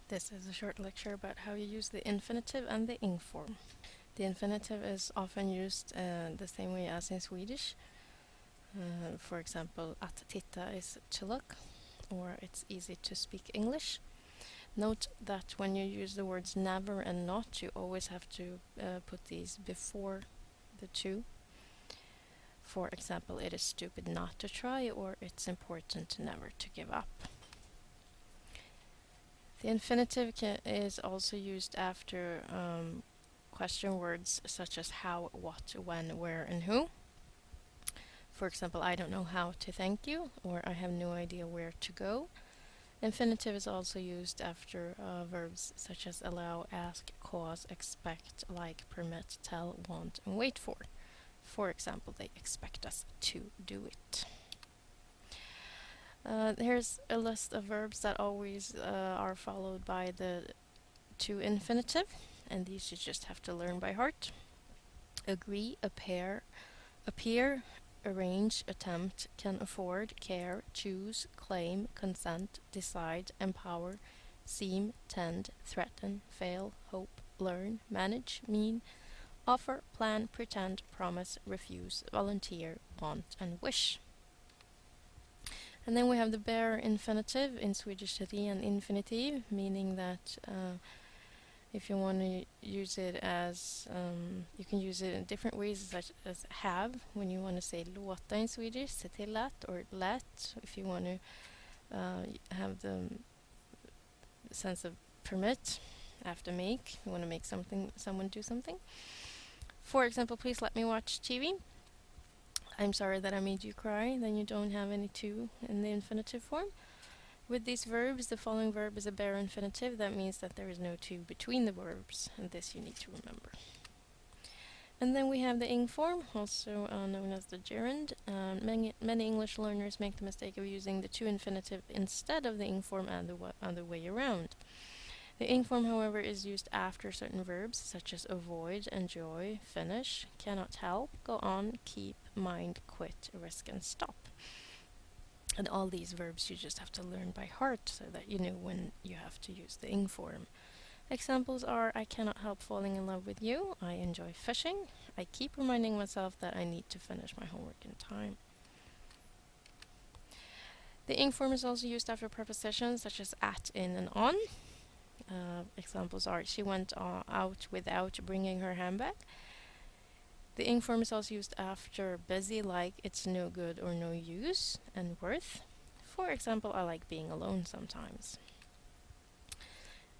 This is a short lecture about how you use the infinitive and the ingform. The infinitive is often used the same way as in Swedish. For example, att titta is to look, or it's easy to speak English. Note that when you use the words never and not, you always have to put these before the two. For example, it is stupid not to try, or it's important never to give up. The infinitive is also used after question words such as how, what, when, where, and who. For example, I don't know how to thank you, or I have no idea where to go. Infinitive is also used after verbs such as allow, ask, cause, expect, like, permit, tell, want, and wait for. For example, they expect us to do it. Here's a list of verbs that always are followed by the to infinitive, and these you just have to learn by heart. Agree, appear, arrange, attempt, can afford, care, choose, claim, consent, decide, empower, seem, tend, threaten, fail, hope, learn, manage, mean, offer, plan, pretend, promise, refuse, volunteer, want, and wish. And then we have the bare infinitive, in Swedish ren infinitiv, meaning that if you want to use it as, you can use it in different ways, such as have, when you want to say låta in Swedish, se till att, or let, if you want to have the sense of permit after make, you want to make someone do something. For example, please let me watch TV. I'm sorry that I made you cry. Then you don't have any to in the infinitive form. With these verbs, the following verb is a bare infinitive. That means that there is no to between the verbs, and this you need to remember. And then we have the ing form, also known as the gerund. Many English learners make the mistake of using the to infinitive instead of the ing form and the other way around. The ing form, however, is used after certain verbs such as avoid, enjoy, finish, cannot help, go on, keep, mind, quit, risk, and stop. And all these verbs you just have to learn by heart so that you know when you have to use the ing form. Examples are: I cannot help falling in love with you, I enjoy fishing, I keep reminding myself that I need to finish my homework in time. The ing form is also used after prepositions such as at, in, and on. Examples are: she went out without bringing her handbag. The ing form is also used after busy, like it's no good or no use, and worth. For example, I like being alone sometimes.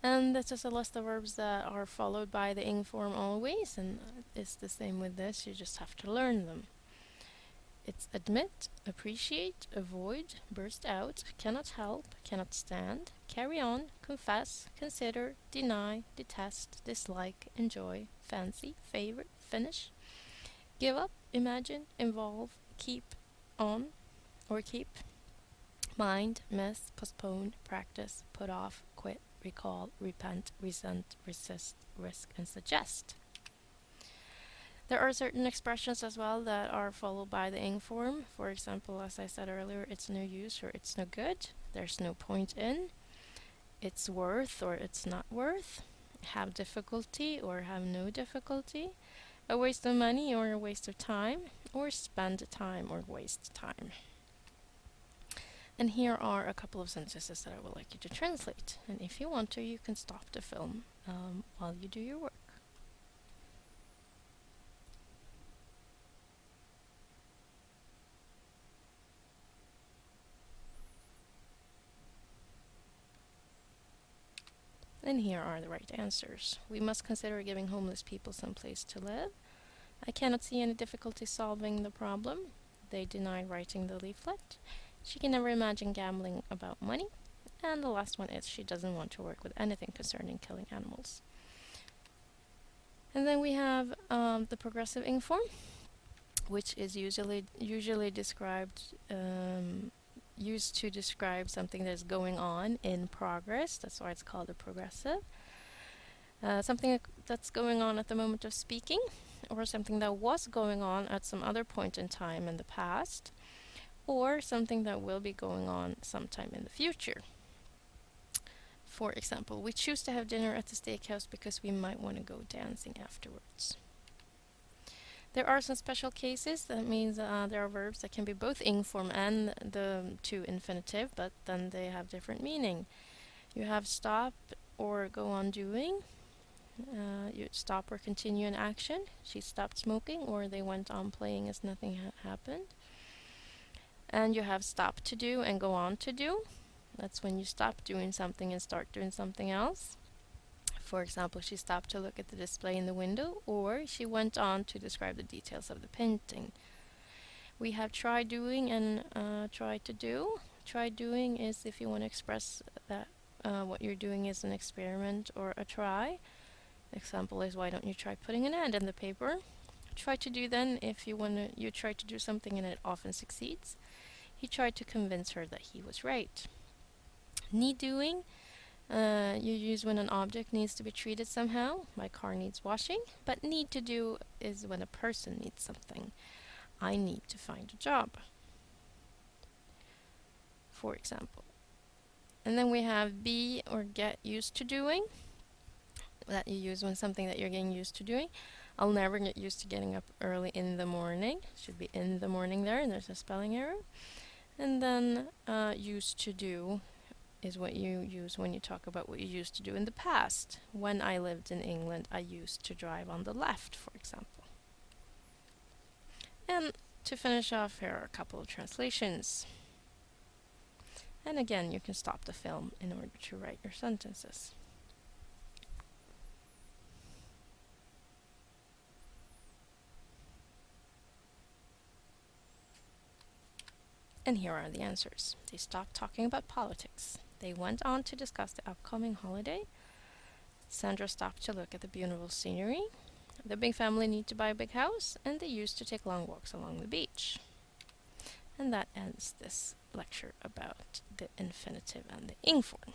And that's just a list of verbs that are followed by the ing form always, and it's the same with this, you just have to learn them. It's admit, appreciate, avoid, burst out, cannot help, cannot stand, carry on, confess, consider, deny, detest, dislike, enjoy, fancy, favor, finish, give up, imagine, involve, keep on, or keep, mind, miss, postpone, practice, put off, quit, recall, repent, resent, resist, risk, and suggest. There are certain expressions as well that are followed by the ing form. For example, as I said earlier, it's no use or it's no good, there's no point in, it's worth or it's not worth, have difficulty or have no difficulty, a waste of money or a waste of time, or spend time or waste time. And here are a couple of sentences that I would like you to translate. And if you want to, you can stop the film while you do your work. And here are the right answers. We must consider giving homeless people some place to live. I cannot see any difficulty solving the problem. They deny writing the leaflet. She can never imagine gambling about money. And the last one is she doesn't want to work with anything concerning killing animals. And then we have the progressive ing form, which is usually described used to describe something that's going on in progress. That's why it's called a progressive. Something that's going on at the moment of speaking, or something that was going on at some other point in time in the past, or something that will be going on sometime in the future. For example, we choose to have dinner at the steakhouse because we might want to go dancing afterwards. There are some special cases. That means there are verbs that can be both ingform and the to infinitive, but then they have different meaning. You have stop or go on doing. You stop or continue an action. She stopped smoking, or they went on playing as nothing happened. And you have stop to do and go on to do. That's when you stop doing something and start doing something else. For example, she stopped to look at the display in the window, or she went on to describe the details of the painting. We have try doing and try to do. Try doing is if you want to express that what you're doing is an experiment or a try. Example is, why don't you try putting an ad in the paper? Try to do then if you try to do something and it often succeeds. He tried to convince her that he was right. Need doing you use when an object needs to be treated somehow. My car needs washing. But need to do is when a person needs something. I need to find a job, for example. And then we have be or get used to doing, that you use when something that you're getting used to doing. I'll never get used to getting up early in the morning. Should be in the morning there, and there's a spelling error. And then used to do is what you use when you talk about what you used to do in the past. When I lived in England, I used to drive on the left, for example. And to finish off, here are a couple of translations. And again, you can stop the film in order to write your sentences. And here are the answers. They stopped talking about politics. They went on to discuss the upcoming holiday. Sandra stopped to look at the beautiful scenery. The big family need to buy a big house, and they used to take long walks along the beach. And that ends this lecture about the infinitive and the ing form.